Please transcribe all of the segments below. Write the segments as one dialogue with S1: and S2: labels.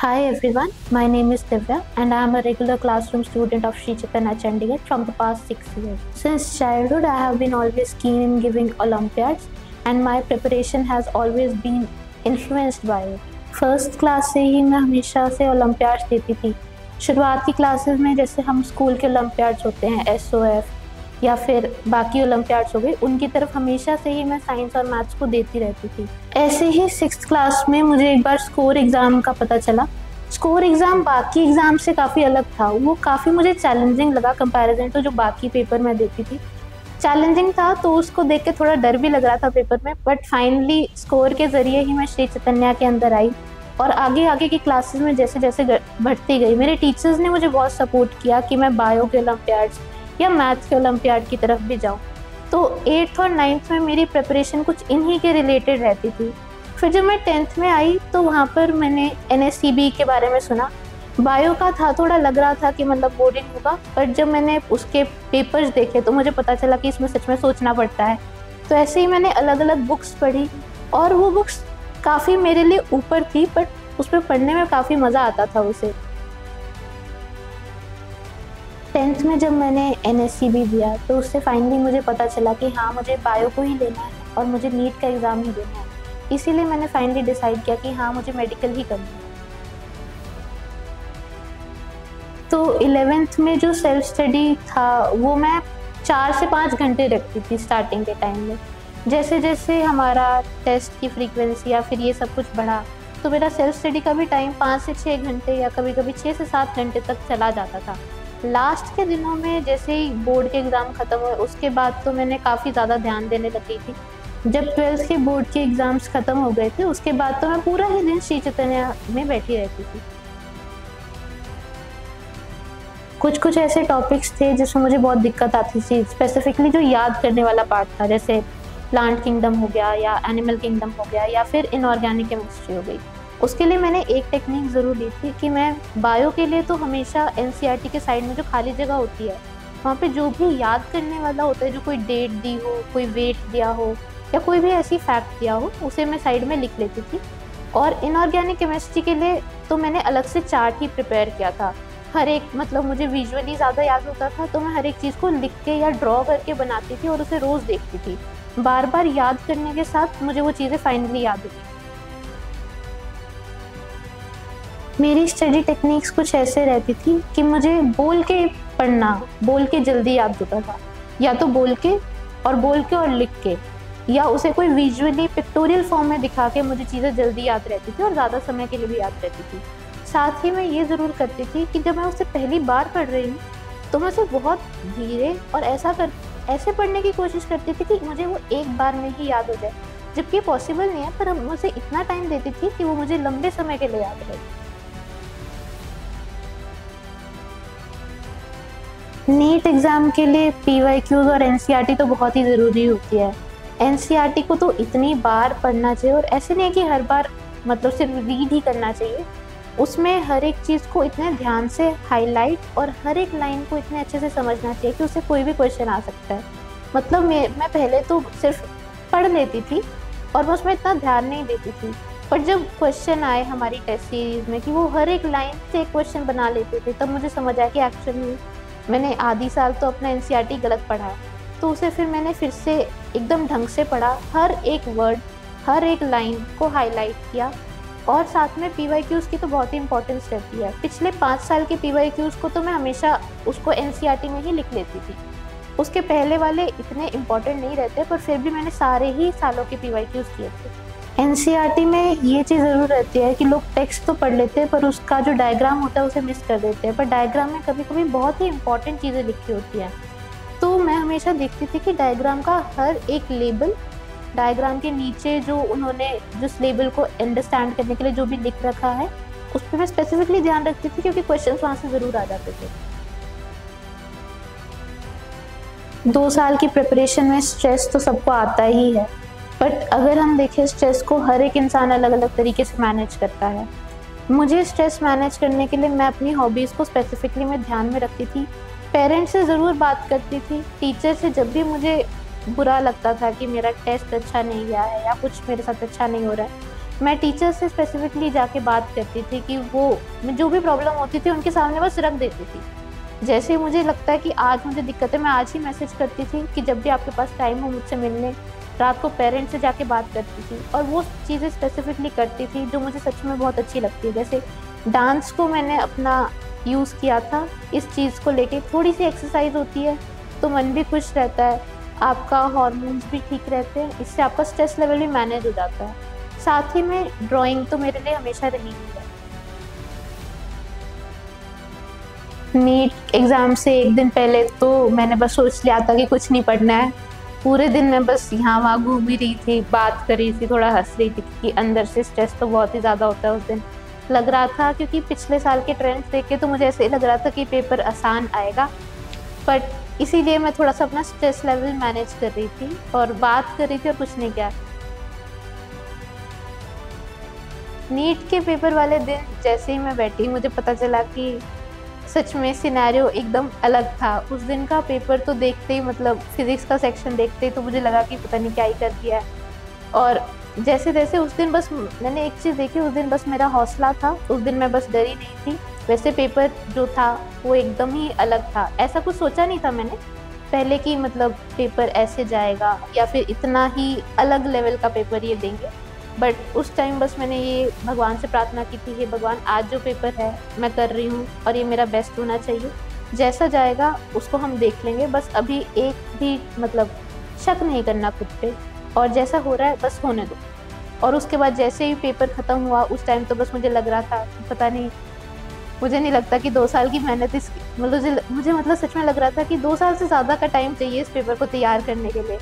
S1: Hi everyone, my name is Divya and I am a regular classroom student of Sri Chaitanya Chandigarh from the past 6 years. Since childhood, I have been always keen in giving Olympiads and my preparation has always been influenced by it. First class से ही मैं हमेशा से Olympiads देती थी। शुरुआत की classes में जैसे हम स्कूल के ओलंपियाड्स होते हैं SOF या फिर बाकी ओलंपियाड्स हो गए, उनकी तरफ हमेशा से ही मैं साइंस और मैथ्स को देती रहती थी। ऐसे ही 6th क्लास में मुझे एक बार स्कोर एग्ज़ाम का पता चला। स्कोर एग्ज़ाम बाकी एग्ज़ाम से काफ़ी अलग था, वो काफ़ी मुझे चैलेंजिंग लगा कंपैरिजन टू जो बाकी पेपर मैं देती थी। चैलेंजिंग था तो उसको देख के थोड़ा डर भी लग रहा था पेपर में, बट फाइनली स्कोर के ज़रिए ही मैं श्री चैतन्या के अंदर आई और आगे आगे की क्लासेस में जैसे जैसे बढ़ती गई, मेरे टीचर्स ने मुझे बहुत सपोर्ट किया कि मैं बायो के ओलंपियाड्स या मैथ्स के ओलंपियाड की तरफ भी जाऊँ। तो 8th और 9th में मेरी प्रिपरेशन कुछ इन्हीं के रिलेटेड रहती थी। फिर जब मैं 10th में आई तो वहाँ पर मैंने NSCB के बारे में सुना। बायो का था, थोड़ा लग रहा था कि मतलब बोरिंग होगा, बट जब मैंने उसके पेपर्स देखे तो मुझे पता चला कि इसमें सच में सोचना पड़ता है। तो ऐसे ही मैंने अलग अलग बुक्स पढ़ी और वो बुक्स काफ़ी मेरे लिए ऊपर थी, बट उसमें पढ़ने में काफ़ी मज़ा आता था उसे। 10th में जब मैंने NSCB दिया तो उससे फाइनली मुझे पता चला कि हाँ, मुझे बायो को ही लेना है और मुझे नीट का एग्ज़ाम ही देना है। इसीलिए मैंने फाइनली डिसाइड किया कि हाँ, मुझे मेडिकल ही करना है। तो 11th में जो सेल्फ स्टडी था वो मैं 4 से 5 घंटे रखती थी स्टार्टिंग के टाइम में। जैसे जैसे हमारा टेस्ट की फ्रीक्वेंसी या फिर ये सब कुछ बढ़ा तो मेरा सेल्फ स्टडी का भी टाइम 5 से 6 घंटे या कभी कभी 6 से 7 घंटे तक चला जाता था। लास्ट के दिनों में जैसे ही बोर्ड के एग्ज़ाम ख़त्म हुए उसके बाद तो मैंने काफ़ी ज़्यादा ध्यान देने लगी थी। जब 12th के बोर्ड के एग्ज़ाम्स ख़त्म हो गए थे उसके बाद तो मैं पूरा ही दिन श्री चैतन्या में बैठी रहती थी। कुछ कुछ ऐसे टॉपिक्स थे जिसमें मुझे बहुत दिक्कत आती थी, स्पेसिफिकली जो याद करने वाला पार्ट था, जैसे प्लांट किंगडम हो गया या एनिमल किंगडम हो गया या फिर इनऑर्गेनिक केमिस्ट्री हो गई। उसके लिए मैंने एक टेक्निक ज़रूर ली थी कि मैं बायो के लिए तो हमेशा NCERT के साइड में जो खाली जगह होती है वहाँ पे जो भी याद करने वाला होता है, जो कोई डेट दी हो, कोई वेट दिया हो या कोई भी ऐसी फैक्ट दिया हो, उसे मैं साइड में लिख लेती थी। और इनऑर्गेनिक केमिस्ट्री के लिए तो मैंने अलग से चार्ट ही प्रिपेयर किया था। हर एक मतलब मुझे विजुअली ज़्यादा याद होता था तो मैं हर एक चीज़ को लिख के या ड्रॉ करके बनाती थी और उसे रोज़ देखती थी। बार बार याद करने के साथ मुझे वो चीज़ें फाइनली याद हुई। मेरी स्टडी टेक्निक्स कुछ ऐसे रहती थी कि मुझे बोल के पढ़ना, बोल के जल्दी याद होता था, या तो बोल के और लिख के, या उसे कोई विजुअली पिक्टोरियल फॉर्म में दिखा के मुझे चीज़ें जल्दी याद रहती थी और ज़्यादा समय के लिए भी याद रहती थी। साथ ही मैं ये ज़रूर करती थी कि जब मैं उसे पहली बार पढ़ रही हूँ तो मैं उसे बहुत धीरे और ऐसे पढ़ने की कोशिश करती थी कि मुझे वो एक बार में ही याद हो जाए, जबकि पॉसिबल नहीं है, पर मैं उसे इतना टाइम देती थी कि वो मुझे लंबे समय के लिए याद रहे। नीट एग्ज़ाम के लिए PYQs और NCERT तो बहुत ही ज़रूरी होती है। NCERT को तो इतनी बार पढ़ना चाहिए और ऐसे नहीं है कि हर बार मतलब सिर्फ रीड ही करना चाहिए। उसमें हर एक चीज़ को इतने ध्यान से हाईलाइट और हर एक लाइन को इतने अच्छे से समझना चाहिए कि उससे कोई भी क्वेश्चन आ सकता है। मतलब मैं पहले तो सिर्फ पढ़ लेती थी और मैं उसमें इतना ध्यान नहीं देती थी, पर जब क्वेश्चन आए हमारी टेस्ट सीरीज़ में कि वो हर एक लाइन से एक क्वेश्चन बना लेते थे, तब मुझे समझ आया कि एक्चुअली मैंने आधी साल तो अपना NCERT गलत पढ़ा है। तो उसे फिर मैंने फिर से एकदम ढंग से पढ़ा, हर एक वर्ड, हर एक लाइन को हाईलाइट किया। और साथ में PYQs की तो बहुत ही इंपॉर्टेंस रहती है। पिछले 5 साल के PYQs को तो मैं हमेशा उसको NCERT में ही लिख लेती थी। उसके पहले वाले इतने इम्पॉर्टेंट नहीं रहते, पर फिर भी मैंने सारे ही सालों के PYQs किए थे। NCERT में ये चीज़ ज़रूर रहती है कि लोग टेक्स्ट तो पढ़ लेते हैं पर उसका जो डायग्राम होता है उसे मिस कर देते हैं, पर डायग्राम में कभी कभी बहुत ही इंपॉर्टेंट चीज़ें लिखी होती हैं। तो मैं हमेशा देखती थी कि डायग्राम का हर एक लेबल, डायग्राम के नीचे जो उन्होंने जिस लेबल को अंडरस्टैंड करने के लिए जो भी लिख रखा है उस पर मैं स्पेसिफिकली ध्यान रखती थी, क्योंकि क्वेश्चन वहाँ से ज़रूर आ जाते थे। 2 साल की प्रिपरेशन में स्ट्रेस तो सबको आता ही है, बट अगर हम देखें स्ट्रेस को हर एक इंसान अलग अलग तरीके से मैनेज करता है। मुझे स्ट्रेस मैनेज करने के लिए मैं अपनी हॉबीज़ को स्पेसिफिकली मैं ध्यान में रखती थी। पेरेंट्स से ज़रूर बात करती थी, टीचर से जब भी मुझे बुरा लगता था कि मेरा टेस्ट अच्छा नहीं गया है या कुछ मेरे साथ अच्छा नहीं हो रहा है, मैं टीचर से स्पेसिफिकली जाके बात करती थी कि वो जो भी प्रॉब्लम होती थी उनके सामने बस रख देती थी। जैसे मुझे लगता है कि आज मुझे दिक्कत है, मैं आज ही मैसेज करती थी कि जब भी आपके पास टाइम हो मुझसे मिलने, रात को पेरेंट्स से जाके बात करती थी और वो चीज़ें स्पेसिफिकली करती थी जो मुझे सच में बहुत अच्छी लगती है। जैसे डांस को मैंने अपना यूज़ किया था इस चीज़ को लेके, थोड़ी सी एक्सरसाइज होती है तो मन भी खुश रहता है, आपका हार्मोन्स भी ठीक रहते हैं, इससे आपका स्ट्रेस लेवल भी मैनेज हो जाता है। साथ ही में ड्राइंग तो मेरे लिए हमेशा रही ही है। नीट एग्ज़ाम से एक दिन पहले तो मैंने बस सोच लिया था कि कुछ नहीं पढ़ना है। पूरे दिन मैं बस यहाँ वहाँ घूम ही रही थी, बात कर रही थी, थोड़ा हंस रही थी कि अंदर से स्ट्रेस तो बहुत ही ज़्यादा होता है उस दिन। लग रहा था क्योंकि पिछले साल के ट्रेंड्स देख के तो मुझे ऐसे ही लग रहा था कि पेपर आसान आएगा, बट इसीलिए मैं थोड़ा सा अपना स्ट्रेस लेवल मैनेज कर रही थी और बात कर रही थी और कुछ नहीं किया। नीट के पेपर वाले दिन जैसे ही मैं बैठी मुझे पता चला कि सच में सिनेरियो एकदम अलग था। उस दिन का पेपर तो देखते ही, मतलब फिज़िक्स का सेक्शन देखते ही तो मुझे लगा कि पता नहीं क्या ही कर दिया है। और जैसे जैसे उस दिन बस मैंने एक चीज़ देखी, उस दिन बस मेरा हौसला था, उस दिन मैं बस डरी नहीं थी। वैसे पेपर जो था वो एकदम ही अलग था, ऐसा कुछ सोचा नहीं था मैंने पहले कि मतलब पेपर ऐसे जाएगा या फिर इतना ही अलग लेवल का पेपर ये देंगे। बट उस टाइम बस मैंने ये भगवान से प्रार्थना की थी, हे भगवान आज जो पेपर है मैं कर रही हूँ और ये मेरा बेस्ट होना चाहिए, जैसा जाएगा उसको हम देख लेंगे, बस अभी एक भी मतलब शक नहीं करना खुद पे, और जैसा हो रहा है बस होने दो। और उसके बाद जैसे ही पेपर ख़त्म हुआ उस टाइम तो बस मुझे लग रहा था कि पता नहीं, मुझे नहीं लगता कि 2 साल की मेहनत इस मुझे मतलब सच में लग रहा था कि 2 साल से ज़्यादा का टाइम चाहिए इस पेपर को तैयार करने के लिए।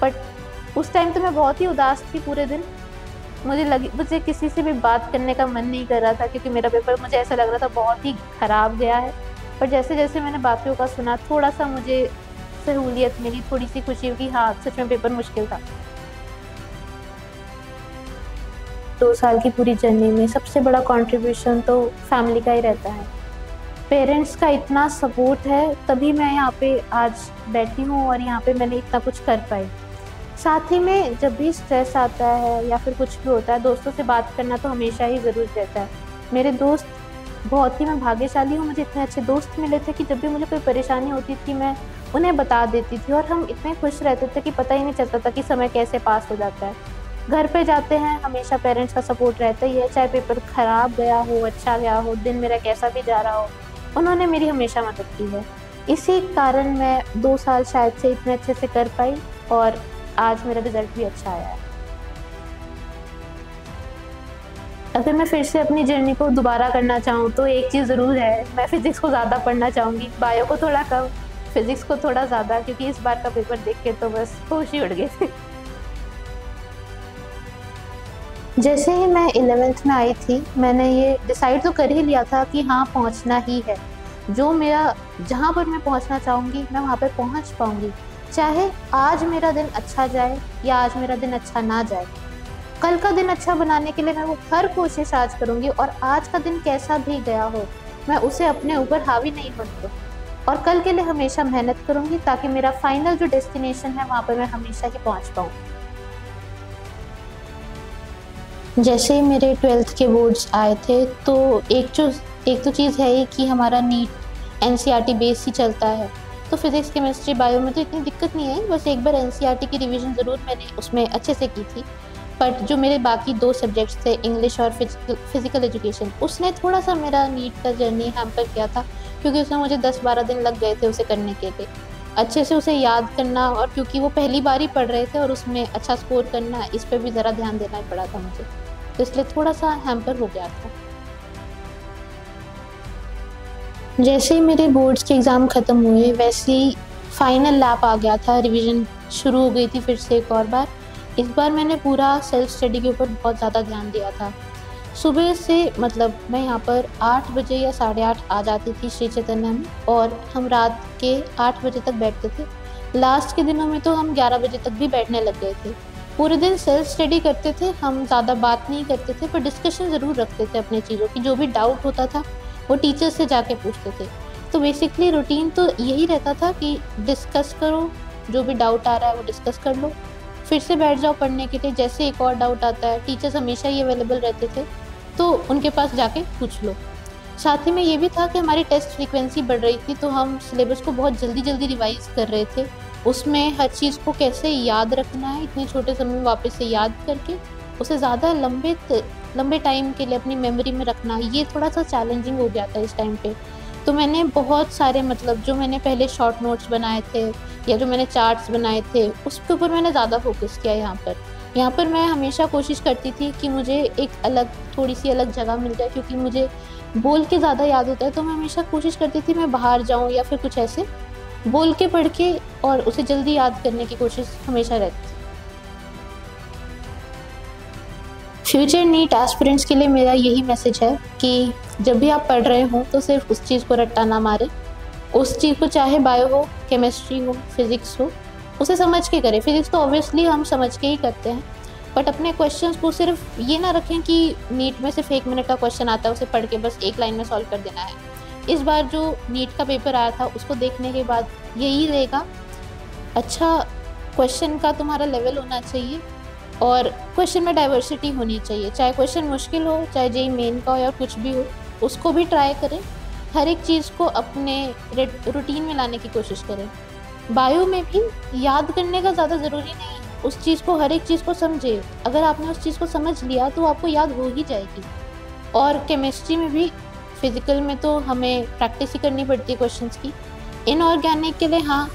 S1: बट उस टाइम तो मैं बहुत ही उदास थी पूरे दिन। मुझे किसी से भी बात करने का मन नहीं कर रहा था क्योंकि मेरा पेपर मुझे ऐसा लग रहा था बहुत ही ख़राब गया है। पर जैसे जैसे मैंने बाकियों का सुना थोड़ा सा मुझे सहूलियत मिली, थोड़ी सी खुशी हुई कि हाँ सच में पेपर मुश्किल था। 2 साल की पूरी जर्नी में सबसे बड़ा कंट्रीब्यूशन तो फैमिली का ही रहता है। पेरेंट्स का इतना सपोर्ट है तभी मैं यहाँ पे आज बैठी हूँ और यहाँ पे मैंने इतना कुछ कर पाई। साथ ही में जब भी स्ट्रेस आता है या फिर कुछ भी होता है, दोस्तों से बात करना तो हमेशा ही ज़रूरी रहता है। मेरे दोस्त बहुत ही, मैं भाग्यशाली हूँ, मुझे इतने अच्छे दोस्त मिले थे कि जब भी मुझे कोई परेशानी होती थी मैं उन्हें बता देती थी और हम इतने खुश रहते थे कि पता ही नहीं चलता था कि समय कैसे पास हो जाता है। घर पे जाते हैं हमेशा पेरेंट्स का सपोर्ट रहता ही है, चाहे पेपर ख़राब गया हो, अच्छा गया हो, दिन मेरा कैसा भी जा रहा हो, उन्होंने मेरी हमेशा मदद की है। इसी कारण मैं 2 साल शायद से इतने अच्छे से कर पाई और आज मेरा रिजल्ट भी अच्छा आया है। अगर मैं फिर से अपनी जर्नी को दोबारा करना चाहूँ तो एक चीज़ ज़रूर है, मैं फिज़िक्स को ज़्यादा पढ़ना चाहूँगी, बायो को थोड़ा कम, फिज़िक्स को थोड़ा ज़्यादा, क्योंकि इस बार का पेपर देख के तो बस होश ही उड़ गए थे। जैसे ही मैं 11th में आई थी मैंने ये डिसाइड तो कर ही लिया था कि हाँ पहुँचना ही है, जो मेरा जहाँ पर मैं पहुँचना चाहूँगी मैं वहाँ पर पहुँच पाऊँगी, चाहे आज मेरा दिन अच्छा जाए या आज मेरा दिन अच्छा ना जाए। कल का दिन अच्छा बनाने के लिए मैं वो हर कोशिश आज करूँगी और आज का दिन कैसा भी गया हो मैं उसे अपने ऊपर हावी नहीं होने दूँ और कल के लिए हमेशा मेहनत करूँगी ताकि मेरा फाइनल जो डेस्टिनेशन है वहाँ पर मैं हमेशा ही पहुँच पाऊँ। जैसे ही मेरे 12th के बोर्ड्स आए थे तो एक तो चीज़ है ही कि हमारा नीट NCERT बेस ही चलता है, तो फिज़िक्स केमिस्ट्री बायो में तो इतनी दिक्कत नहीं है, बस एक बार NCERT की रिवीजन ज़रूर मैंने उसमें अच्छे से की थी। बट जो मेरे बाकी 2 सब्जेक्ट्स थे इंग्लिश और फिज़िकल एजुकेशन, उसने थोड़ा सा मेरा नीट का जर्नी हैम्पर किया था क्योंकि उसमें मुझे 10-12 दिन लग गए थे उसे करने के लिए, अच्छे से उसे याद करना, और क्योंकि वो पहली बार ही पढ़ रहे थे और उसमें अच्छा स्कोर करना, इस पर भी ज़रा ध्यान देना पड़ा था मुझे, तो इसलिए थोड़ा सा हैम्पर हो गया था। जैसे ही मेरे बोर्ड्स के एग्ज़ाम ख़त्म हुए वैसे ही फाइनल लैप आ गया था, रिवीजन शुरू हो गई थी फिर से एक और बार। इस बार मैंने पूरा सेल्फ स्टडी के ऊपर बहुत ज़्यादा ध्यान दिया था। सुबह से मतलब मैं यहाँ पर 8 बजे या 8:30 आ जाती थी श्री चैतन्य में और हम रात के 8 बजे तक बैठते थे। लास्ट के दिनों में तो हम 11 बजे तक भी बैठने लग गए थे। पूरे दिन सेल्फ स्टडी करते थे, हम ज़्यादा बात नहीं करते थे पर डिस्कशन ज़रूर रखते थे अपनी चीज़ों की, जो भी डाउट होता था वो टीचर से जाके पूछते थे। तो बेसिकली रूटीन तो यही रहता था कि डिस्कस करो, जो भी डाउट आ रहा है वो डिस्कस कर लो, फिर से बैठ जाओ पढ़ने के लिए, जैसे एक और डाउट आता है टीचर्स हमेशा ही अवेलेबल रहते थे, तो उनके पास जाके पूछ लो। साथ ही में ये भी था कि हमारी टेस्ट फ्रीक्वेंसी बढ़ रही थी, तो हम सिलेबस को बहुत जल्दी जल्दी रिवाइज कर रहे थे। उसमें हर चीज़ को कैसे याद रखना है इतने छोटे समय में वापस से याद करके उसे ज़्यादा लंबे टाइम के लिए अपनी मेमोरी में रखना, ये थोड़ा सा चैलेंजिंग हो गया था इस टाइम पे। तो मैंने बहुत सारे मतलब जो मैंने पहले शॉर्ट नोट्स बनाए थे या जो मैंने चार्ट्स बनाए थे उसके ऊपर मैंने ज़्यादा फोकस किया। यहाँ पर मैं हमेशा कोशिश करती थी कि मुझे एक अलग थोड़ी सी अलग जगह मिल जाए, क्योंकि मुझे बोल के ज़्यादा याद होता है, तो मैं हमेशा कोशिश करती थी मैं बाहर जाऊँ या फिर कुछ ऐसे बोल के पढ़ के और उसे जल्दी याद करने की कोशिश हमेशा रहती थी। फ्यूचर नीट एस्पिरेंट्स के लिए मेरा यही मैसेज है कि जब भी आप पढ़ रहे हो तो सिर्फ उस चीज़ को रट्टा ना मारे। उस चीज़ को चाहे बायो हो, केमिस्ट्री हो, फिज़िक्स हो, उसे समझ के करें। फिज़िक्स तो ऑब्वियसली हम समझ के ही करते हैं, बट अपने क्वेश्चंस को सिर्फ ये ना रखें कि नीट में सिर्फ 1 मिनट का क्वेश्चन आता है, उसे पढ़ के बस 1 लाइन में सॉल्व कर देना है। इस बार जो नीट का पेपर आया था उसको देखने के बाद यही रहेगा, अच्छा क्वेश्चन का तुम्हारा लेवल होना चाहिए और क्वेश्चन में डाइवर्सिटी होनी चाहिए। चाहे क्वेश्चन मुश्किल हो, चाहे जेईई मेन का हो या कुछ भी हो, उसको भी ट्राई करें। हर एक चीज़ को अपने रूटीन में लाने की कोशिश करें। बायो में भी याद करने का ज़्यादा ज़रूरी नहीं है, उस चीज़ को हर एक चीज़ को समझे। अगर आपने उस चीज़ को समझ लिया तो आपको याद हो ही जाएगी। और केमिस्ट्री में भी, फिज़िकल में तो हमें प्रैक्टिस ही करनी पड़ती है क्वेश्चंस की। इनऑर्गेनिक के लिए हाँ,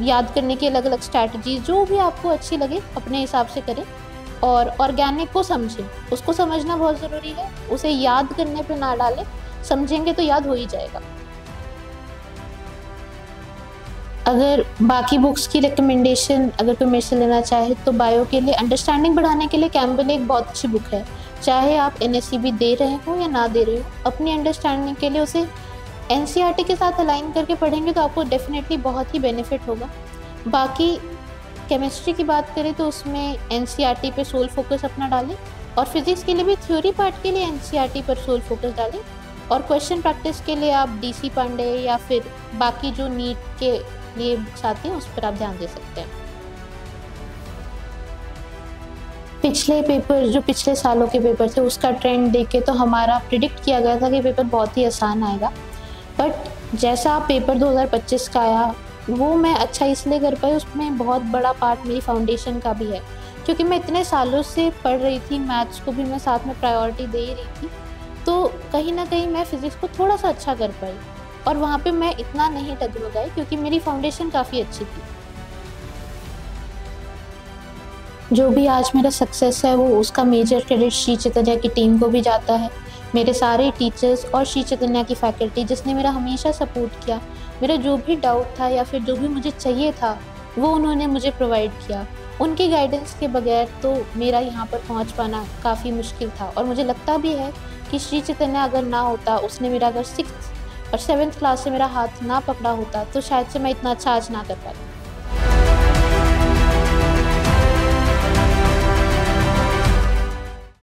S1: याद करने की अलग अलग स्ट्रैटेजी जो भी आपको अच्छी लगे अपने हिसाब से करें, और ऑर्गेनिक को समझें। उसको समझना बहुत ज़रूरी है, उसे याद करने पे ना डालें, समझेंगे तो याद हो ही जाएगा। अगर बाकी बुक्स की रिकमेंडेशन अगर कोई मेरे से लेना चाहे तो बायो के लिए अंडरस्टैंडिंग बढ़ाने के लिए कैम्पबेल एक बहुत अच्छी बुक है। चाहे आप एनएससीबी दे रहे हो या ना दे रहे हो, अपनी अंडरस्टैंडिंग के लिए उसे एनसीईआरटी के साथ अलाइन करके पढ़ेंगे तो आपको डेफिनेटली बहुत ही बेनिफिट होगा। बाकी केमिस्ट्री की बात करें तो उसमें एनसीईआरटी पे सोल फोकस अपना डालें, और फिज़िक्स के लिए भी थ्योरी पार्ट के लिए एनसीईआरटी पर सोल फोकस डालें, और क्वेश्चन प्रैक्टिस के लिए आप डीसी पांडे या फिर बाकी जो नीट के लिए बुक्स आती हैं उस पर आप ध्यान दे सकते हैं। पिछले पेपर जो पिछले सालों के पेपर थे उसका ट्रेंड देख के तो हमारा प्रिडिक्ट किया गया था कि पेपर बहुत ही आसान आएगा, बट जैसा पेपर 2025 का आया वो मैं अच्छा इसलिए कर पाई, उसमें बहुत बड़ा पार्ट मेरी फाउंडेशन का भी है, क्योंकि मैं इतने सालों से पढ़ रही थी, मैथ्स को भी मैं साथ में प्रायोरिटी दे ही रही थी, तो कहीं ना कहीं मैं फिज़िक्स को थोड़ा सा अच्छा कर पाई और वहाँ पे मैं इतना नहीं डगमगाई क्योंकि मेरी फाउंडेशन काफ़ी अच्छी थी। जो भी आज मेरा सक्सेस है वो उसका मेजर क्रेडिट श्री चैतन्या की टीम को भी जाता है, मेरे सारे टीचर्स और श्री चैतन्या की फैकल्टी जिसने मेरा हमेशा सपोर्ट किया। मेरा जो भी डाउट था या फिर जो भी मुझे चाहिए था वो उन्होंने मुझे प्रोवाइड किया। उनकी गाइडेंस के बगैर तो मेरा यहाँ पर पहुँच पाना काफ़ी मुश्किल था, और मुझे लगता भी है कि श्री चैतन्या अगर ना होता, उसने मेरा अगर 6th और 7th क्लास से मेरा हाथ ना पकड़ा होता तो शायद से मैं इतना अच्छा आज ना कर पाती।